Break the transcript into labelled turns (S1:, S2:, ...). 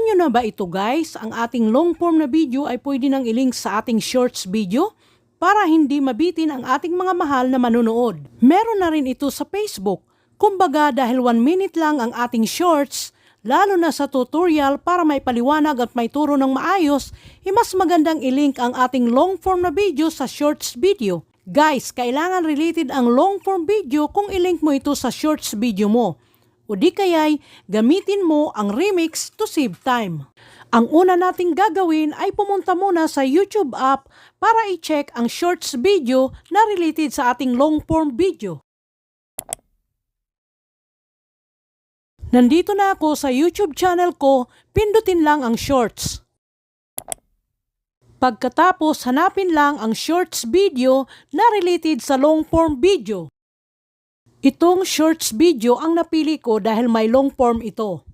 S1: nyo na ba ito guys? Ang ating long form na video ay pwede nang ilink sa ating shorts video para hindi mabitin ang ating mga mahal na manonood. Meron na rin ito sa Facebook. Kumbaga dahil 1 minute lang ang ating shorts, lalo na sa tutorial para may paliwanag at may turo ng maayos, mas magandang ilink ang ating long form na video sa shorts video. Guys, kailangan related ang long form video kung ilink mo ito sa shorts video mo. O di kaya'y gamitin mo ang remix to save time. Ang una nating gagawin ay pumunta muna sa YouTube app para i-check ang shorts video na related sa ating long form video. Nandito na ako sa YouTube channel ko, pindutin lang ang shorts. Pagkatapos hanapin lang ang shorts video na related sa long form video. Itong shorts video ang napili ko dahil may long form ito.